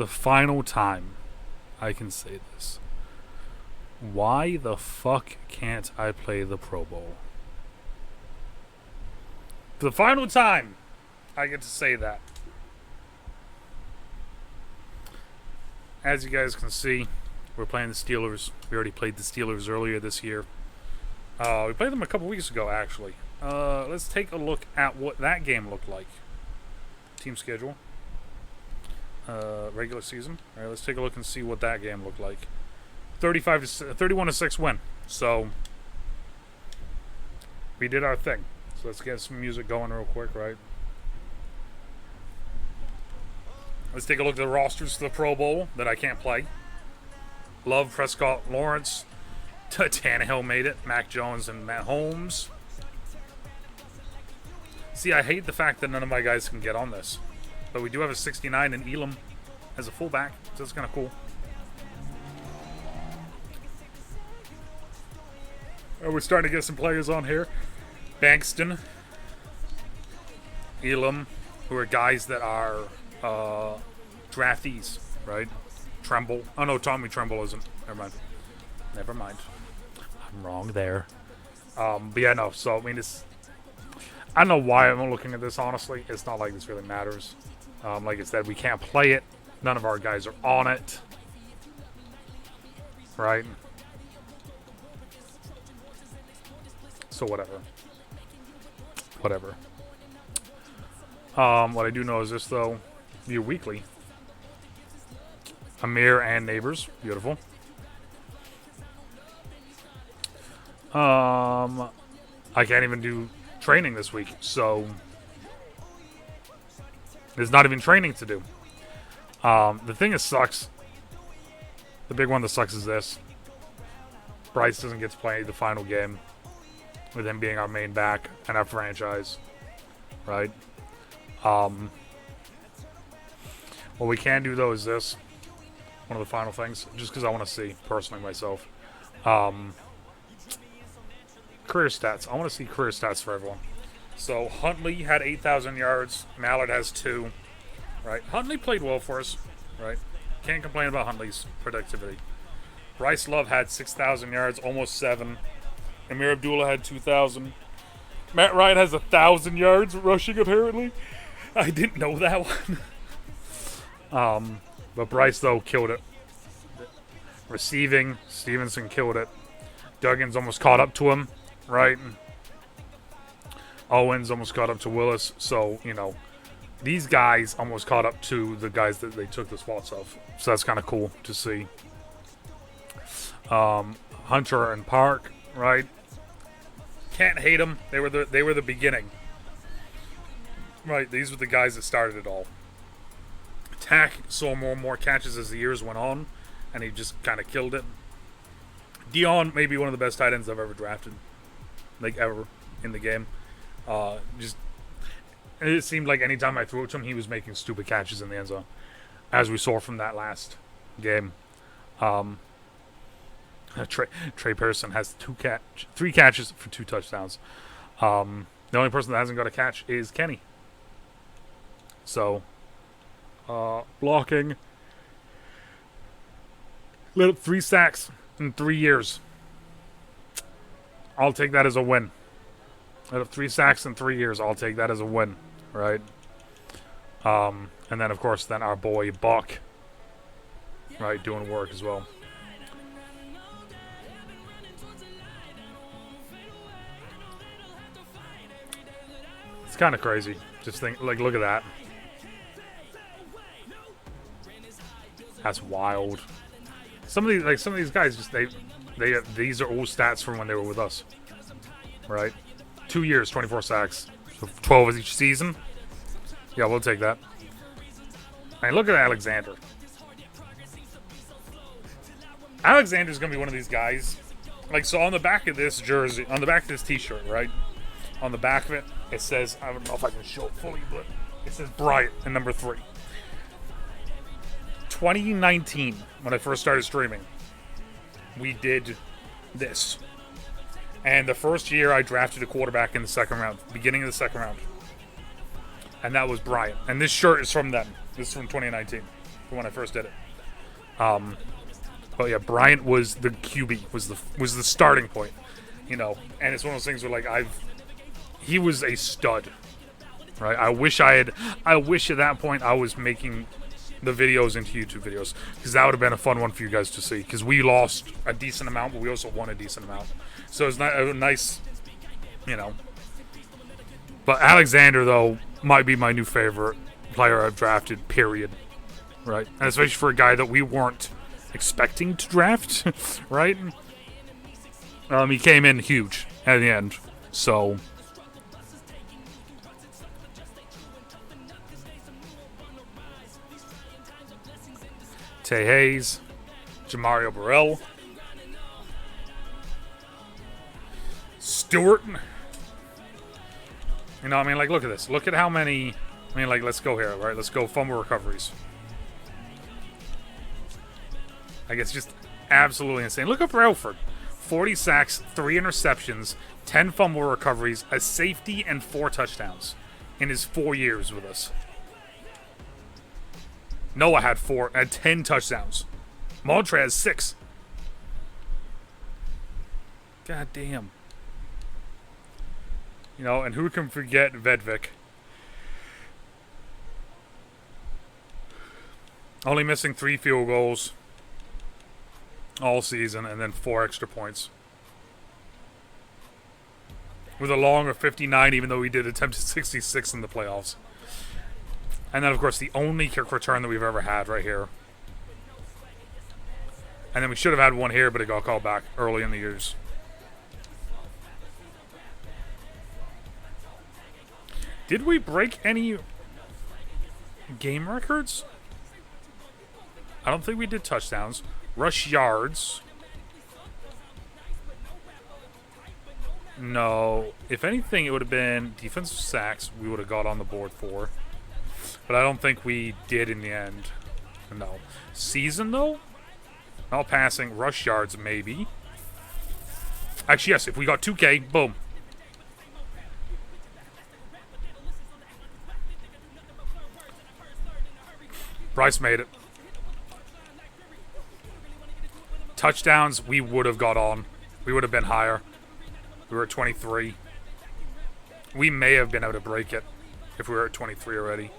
the final time I can say this. Why the fuck can't I play the Pro Bowl? For the final time, I get to say that. As you guys can see, we're playing the Steelers. We already played the Steelers earlier this year. We played them a couple weeks ago, actually. Let's take a look at what that game looked like. Team schedule. Regular season. All right, let's take a look and see what that game looked like. 31-6 win. So we did our thing. So let's get some music going real quick, right? Let's take a look at the rosters for the Pro Bowl that I can't play. Love, Prescott, Lawrence. Tannehill made it. Mac Jones and Matt Holmes. See, I hate the fact that none of my guys can get on this. But we do have a 69 in Elam as a fullback, so that's kind of cool. We're starting to get some players on here. Bankston, Elam, who are guys that are draftees, right? Tremble. Oh no, Tommy Tremble isn't. Never mind. I'm wrong there. But yeah, no. So I mean, I don't know why I'm looking at this. Honestly, it's not like this really matters. Like I said, we can't play it. None of our guys are on it, right? So whatever. What I do know is this, though. View weekly. Amir and neighbors. Beautiful. I can't even do training this week, so there's not even training to do. The thing that sucks, the big one that sucks is this. Bryce doesn't get to play the final game with him being our main back and our franchise, right? What we can do, though, is this. One of the final things, just because I want to see, personally, myself. Career stats. I want to see career stats for everyone. So, Huntley had 8,000 yards. Mallard has 2. Right? Huntley played well for us. Right? Can't complain about Huntley's productivity. Bryce Love had 6,000 yards, almost 7. Amir Abdullah had 2,000. Matt Ryan has 1,000 yards rushing, apparently. I didn't know that one. But Bryce, though, killed it. Receiving, Stevenson killed it. Duggins almost caught up to him, right? Owens almost caught up to Willis. So, you know, these guys almost caught up to the guys that they took the spots of. So that's kind of cool to see. Hunter and Park, right? Can't hate them. They were the beginning. Right, these were the guys that started it all. Tack saw more and more catches as the years went on, and he just kind of killed it. Dion may be one of the best tight ends I've ever drafted, like ever in the game. It seemed like anytime I threw it to him, he was making stupid catches in the end zone, as we saw from that last game. Trey Pearson has 3 catches for 2 touchdowns. The only person that hasn't got a catch is Kenny. So, blocking. Lit up 3 sacks in 3 years. I'll take that as a win. Lit up 3 sacks in 3 years. I'll take that as a win, right? And then, of course, our boy Buck, right, doing work as well. It's kind of crazy. Just think, like, look at that. That's wild. Some of these guys just these are all stats from when they were with us, right? 2 years, 24 sacks, so 12 as each season. Yeah, we'll take that. I mean, look at Alexander. Alexander's gonna be one of these guys. Like, so on the back of this jersey, on the back of this T-shirt, right? On the back of it, it says, I don't know if I can show it fully, but it says Bryant and number 3. 2019, when I first started streaming, we did this. And the first year I drafted a quarterback in the second round, beginning of the second round. And that was Bryant. And this shirt is from then. This is from 2019. for when I first did it. But yeah, Bryant was the QB, was the starting point, and it's one of those things where like he was a stud, right? I wish at that point I was making the videos into YouTube videos, because that would have been a fun one for you guys to see, because we lost a decent amount, but we also won a decent amount, so it's not a nice, But Alexander, though, might be my new favorite player I've drafted, period. Right? And especially for a guy that we weren't expecting to draft, right? He came in huge at the end, so... Tay Hayes, Jamario Burrell, Stewart. Look at this. Look at how many... let's go here, right? Let's go fumble recoveries. It's just absolutely insane. Look at Brailford. 40 sacks, 3 interceptions, 10 fumble recoveries, a safety, and 4 touchdowns in his 4 years with us. Noah had 10 touchdowns. Montre has 6. God damn. And who can forget Vedvik? Only missing 3 field goals all season, and then 4 extra points. With a long of 59, even though we did attempt 66 in the playoffs. And then, of course, the only kick return that we've ever had right here. And then we should have had one here, but it got called back early in the years. Did we break any game records? I don't think we did touchdowns. Rush yards. No. If anything, it would have been defensive sacks we would have got on the board for. But I don't think we did in the end. No. Season, though? All passing. Rush yards, maybe. Actually, yes. If we got 2K, boom. Bryce made it. Touchdowns, we would have got on. We would have been higher. We were at 23. We may have been able to break it if we were at 23 already.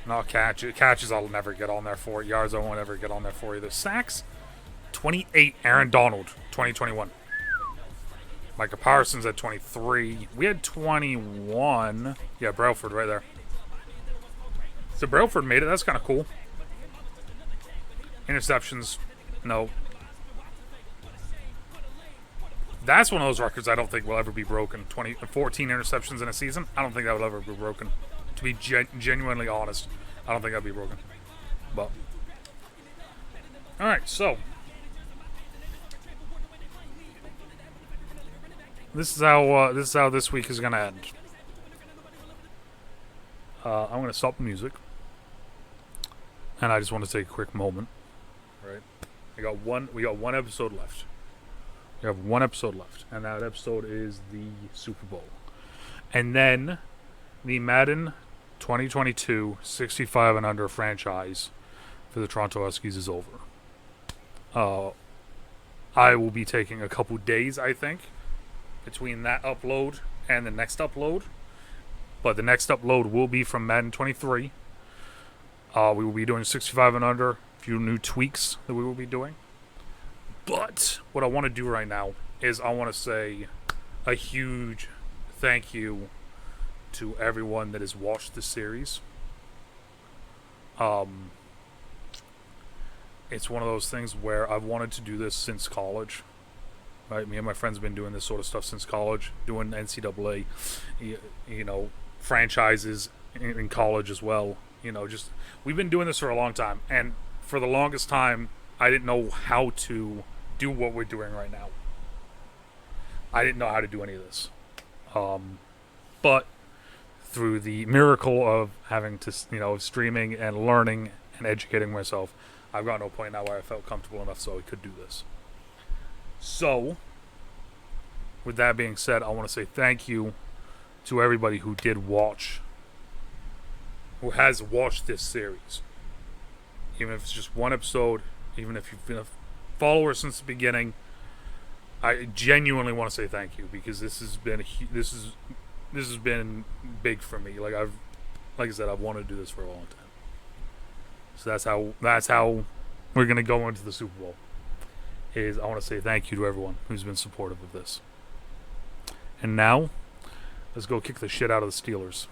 Not catches. Catches I'll never get on there for. Yards I won't ever get on there for either. Sacks, 28. Aaron Donald, 2021. Micah Parsons at 23. We had 21. Yeah, Brailford right there. So Brailford made it. That's kind of cool. Interceptions, no. That's one of those records I don't think will ever be broken. 14 interceptions in a season. I don't think that will ever be broken. To be genuinely honest, I don't think that'll be broken. But all right, so this is how this week is gonna end. I'm gonna stop the music, and I just want to take a quick moment. Right, we got one episode left. We have one episode left, and that episode is the Super Bowl, and then the Madden 2022 65 and under franchise for the Toronto Huskies is over. I will be taking a couple days, I think, between that upload and the next upload. But the next upload will be from Madden 23. We will be doing 65 and under. A few new tweaks that we will be doing. But what I want to do right now is I want to say a huge thank you to everyone that has watched this series. It's one of those things where I've wanted to do this since college. Right, me and my friends have been doing this sort of stuff since college, doing NCAA, franchises in college as well. Just we've been doing this for a long time, and for the longest time, I didn't know how to do what we're doing right now. I didn't know how to do any of this, but through the miracle of having to, streaming and learning and educating myself, I've gotten to a point now where I felt comfortable enough so I could do this. So, with that being said, I want to say thank you to everybody who did watch, who has watched this series. even if it's just one episode, even if you've been a follower since the beginning, I genuinely want to say thank you, because this has been big for me. Like I said, I've wanted to do this for a long time. So that's how we're gonna go into the Super Bowl. Is I want to say thank you to everyone who's been supportive of this. And now, let's go kick the shit out of the Steelers.